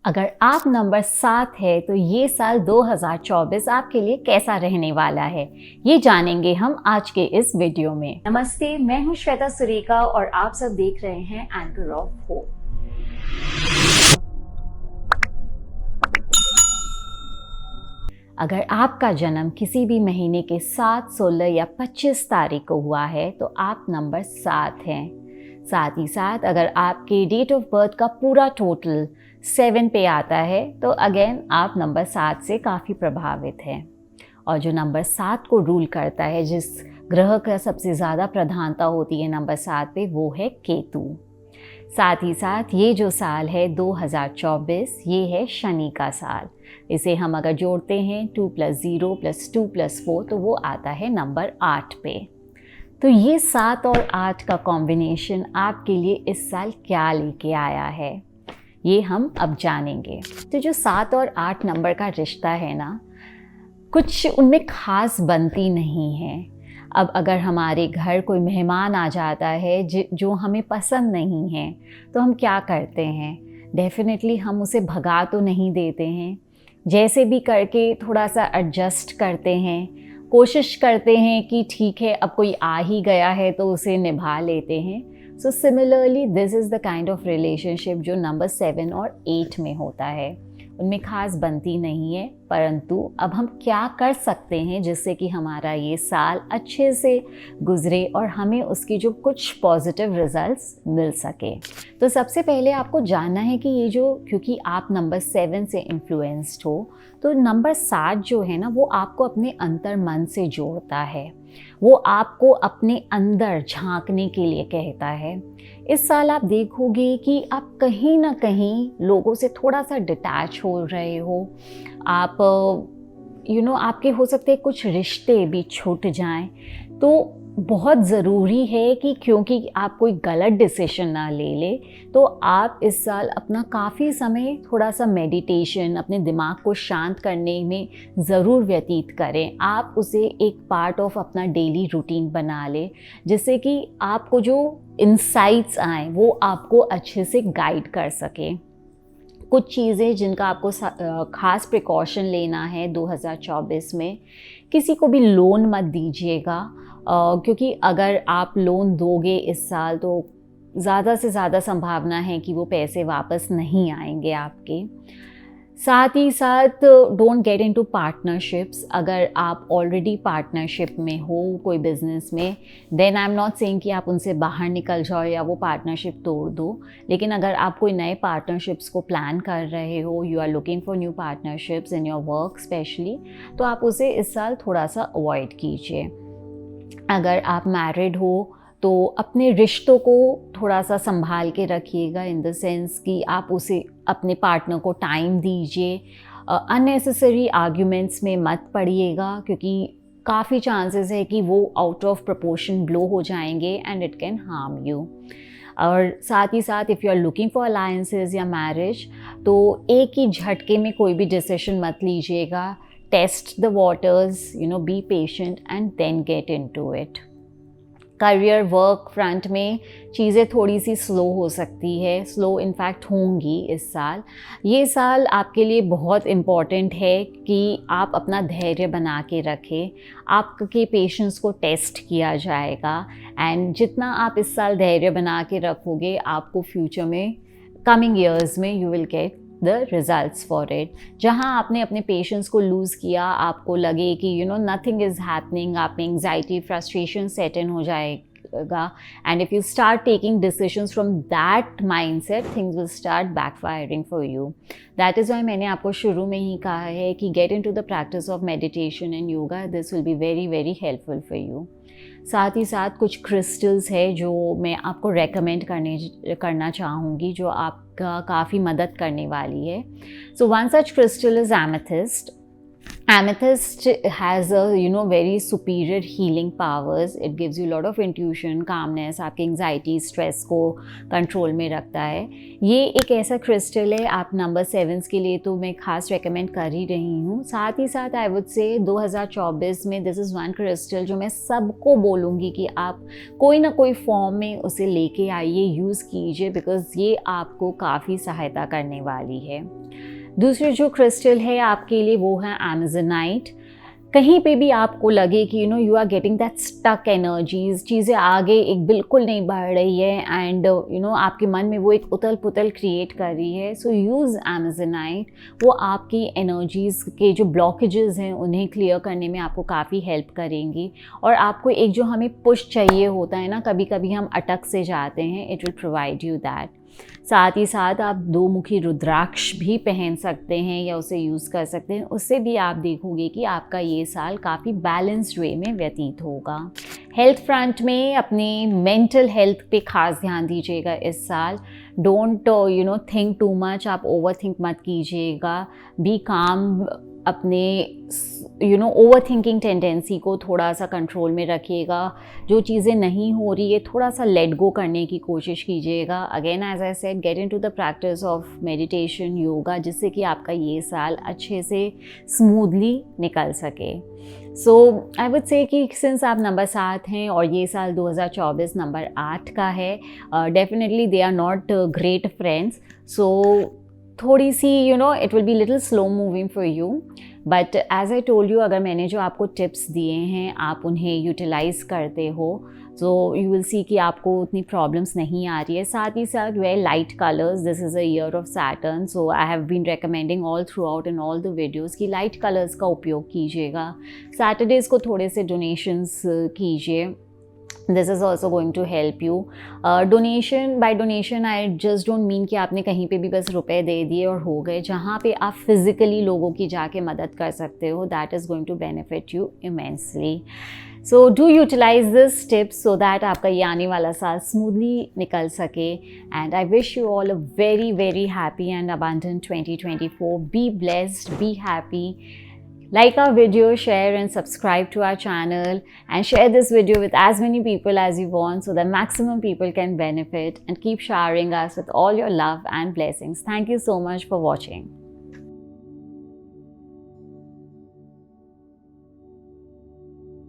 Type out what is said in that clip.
अगर आप नंबर 7 है तो ये साल 2024 आपके लिए कैसा रहने वाला है, ये जानेंगे हम आज के इस वीडियो में। नमस्ते, मैं हूं श्वेता सुरेखा और आप सब देख रहे हैं एंकर ऑफ होप। अगर आपका जन्म किसी भी महीने के 7, 16 या 25 तारीख को हुआ है तो आप नंबर 7 हैं। साथ ही साथ अगर आपके डेट ऑफ बर्थ का पूरा टोटल 7 पे आता है तो अगेन आप नंबर 7 से काफ़ी प्रभावित हैं। और जो नंबर 7 को रूल करता है, जिस ग्रह का सबसे ज़्यादा प्रधानता होती है नंबर 7 पे, वो है केतु। साथ ही साथ ये जो साल है 2024, ये है शनि का साल। इसे हम अगर जोड़ते हैं 2 + 0 + 2 + 4 तो वो आता है नंबर 8 पे। तो ये 7 और 8 का कॉम्बिनेशन आपके लिए इस साल क्या लेके आया है, ये हम अब जानेंगे। तो जो 7 और 8 नंबर का रिश्ता है ना, कुछ उनमें ख़ास बनती नहीं है। अब अगर हमारे घर कोई मेहमान आ जाता है जो हमें पसंद नहीं है तो हम क्या करते हैं? डेफ़िनेटली हम उसे भगा तो नहीं देते हैं, जैसे भी करके थोड़ा सा एडजस्ट करते हैं, कोशिश करते हैं कि ठीक है, अब कोई आ ही गया है तो उसे निभा लेते हैं। So similarly this is the kind of relationship जो नंबर 7 और 8 में होता है। उनमें ख़ास बनती नहीं है, परंतु अब हम क्या कर सकते हैं जिससे कि हमारा ये साल अच्छे से गुजरे और हमें उसकी जो कुछ पॉजिटिव रिजल्ट्स मिल सके। तो सबसे पहले आपको जानना है कि ये जो, क्योंकि आप नंबर 7 से इन्फ्लुएंस्ड हो, तो नंबर 7 जो है ना, वो आपको अपने अंतर मन से जोड़ता है। वो आपको अपने अंदर झांकने के लिए कहता है। इस साल आप देखोगे कि आप कहीं ना कहीं लोगों से थोड़ा सा डिटैच हो रहे हो। आप आपके हो सकते हैं कुछ रिश्ते भी छूट जाएं। तो बहुत ज़रूरी है कि क्योंकि आप कोई गलत डिसीजन ना ले ले, तो आप इस साल अपना काफ़ी समय थोड़ा सा मेडिटेशन, अपने दिमाग को शांत करने में ज़रूर व्यतीत करें। आप उसे एक पार्ट ऑफ अपना डेली रूटीन बना लें, जिससे कि आपको जो इंसाइट्स आएँ वो आपको अच्छे से गाइड कर सकें। कुछ चीज़ें जिनका आपको ख़ास प्रिकॉशन लेना है 2024 में, किसी को भी लोन मत दीजिएगा, क्योंकि अगर आप लोन दोगे इस साल तो ज़्यादा से ज़्यादा संभावना है कि वो पैसे वापस नहीं आएंगे आपके। साथ ही साथ डोंट गेट इनटू पार्टनरशिप्स। अगर आप ऑलरेडी पार्टनरशिप में हो कोई बिज़नेस में, then I am not saying कि आप उनसे बाहर निकल जाओ या वो पार्टनरशिप तोड़ दो। लेकिन अगर आप कोई नए पार्टनरशिप्स को प्लान कर रहे हो, you are looking for new partnerships in your work specially, तो आप उसे इस साल थोड़ा सा अवॉइड कीजिए। अगर आप मैरिड हो तो अपने रिश्तों को थोड़ा सा संभाल के रखिएगा, इन द सेंस कि आप उसे, अपने पार्टनर को टाइम दीजिए। अननेसेसरी आर्ग्यूमेंट्स में मत पड़िएगा, क्योंकि काफ़ी चांसेस है कि वो आउट ऑफ प्रोपोर्शन ब्लो हो जाएंगे and it can harm you. और साथ ही साथ if you are looking for alliances या मैरिज, तो एक ही झटके में कोई भी डिसीजन मत लीजिएगा। Test the waters, be patient and then get into it. Career work front में चीज़ें थोड़ी सी स्लो हो सकती है, स्लो इनफैक्ट होंगी इस साल। ये साल आपके लिए बहुत इम्पॉर्टेंट है कि आप अपना धैर्य बना के रखें। आपके पेशेंस को टेस्ट किया जाएगा एंड जितना आप इस साल धैर्य बना के रखोगे, आपको फ्यूचर में, कमिंग ईयर्स में, you will get the results for it. जहाँ आपने अपने पेशेंस को लूज़ किया, आपको लगे कि नथिंग इज़ हैपनिंग, आप में एंग्जाइटी, फ्रस्ट्रेशन सेट इन हो जाएगा, and if you start taking decisions from that mindset, things will start backfiring for you. That is why मैंने आपको शुरू में ही कहा है कि get into the practice of meditation and yoga, this will be very very helpful for you. साथ ही साथ कुछ क्रिस्टल्स है जो मैं आपको रेकमेंड करना चाहूँगी, जो आपका काफ़ी मदद करने वाली है। So one such crystal is amethyst. Amethyst has a very superior healing powers. It gives you lot of intuition, calmness, आपके एंग्जाइटी स्ट्रेस को कंट्रोल में रखता है. ये एक ऐसा क्रिस्टल है, आप नंबर 7 के लिए तो मैं खास रेकमेंड कर ही रही हूँ. साथ ही साथ आई वुड से 2024 में दिस इज़ वन क्रिस्टल जो मैं सबको बोलूँगी कि आप कोई ना कोई फॉर्म में उसे लेके आइए, यूज़ कीजिए, बिकॉज़ ये आपको काफ़ी सहायता करने वाली है. दूसरी जो क्रिस्टल है आपके लिए वो है एमेजोनाइट. कहीं पे भी आपको लगे कि you are getting that stuck energies, चीज़ें आगे एक बिल्कुल नहीं बढ़ रही है एंड आपके मन में वो एक उथल पुथल क्रिएट कर रही है, सो यूज़ एमेजोनाइट. वो आपकी एनर्जीज़ के जो ब्लॉकेजेस हैं उन्हें क्लियर करने में आपको काफ़ी हेल्प करेंगी. और आपको एक जो हमें पुश चाहिए होता है ना, कभी कभी हम अटक से जाते हैं, it will provide you that. साथ ही साथ आप 2 मुखी रुद्राक्ष भी पहन सकते हैं या उसे यूज़ कर सकते हैं. उससे भी आप देखोगे कि आपका ये साल काफ़ी बैलेंस्ड वे में व्यतीत होगा. हेल्थ फ्रंट में अपनी मेंटल हेल्थ पे खास ध्यान दीजिएगा इस साल. डोंट थिंक टू मच, आप ओवर थिंक मत कीजिएगा. बी काम, अपने ओवर थिंकिंग टेंडेंसी को थोड़ा सा कंट्रोल में रखिएगा. जो चीज़ें नहीं हो रही है थोड़ा सा लेट गो करने की कोशिश कीजिएगा. Again as I said, get into the practice of meditation, yoga, जिससे कि आपका ये साल अच्छे से स्मूथली निकल सके. सो आई वुड से कि सिंस आप नंबर 7 हैं और ये साल 2024 नंबर 8 का है, definitely they are not great friends. So थोड़ी सी it will be little slow moving for you, but as I told you, अगर मैंने जो आपको टिप्स दिए हैं आप उन्हें यूटिलाइज़ करते हो तो यू विल सी कि आपको उतनी प्रॉब्लम्स नहीं आ रही है. साथ ही साथ wear light colours, this is a year of Saturn, so I have been recommending all throughout in all the videos कि लाइट कलर्स का उपयोग कीजिएगा. सैटरडेज़ को थोड़े से डोनेशंस कीजिए. This is also going to help you. Donation, by donation I just don't mean कि आपने कहीं पे भी बस रुपए दे दिए और हो गए. जहाँ पे आप फिज़िकली लोगों की जाके मदद कर सकते हो, that is going to benefit you immensely. So do utilize this tips so that आपका ये आने वाला साल smoothly निकल सके. And I wish you all a very very happy and abundant 2024. Be blessed, be happy. Like our video, share and subscribe to our channel, and share this video with as many people as you want so that maximum people can benefit, and keep showering us with all your love and blessings. Thank you so much for watching.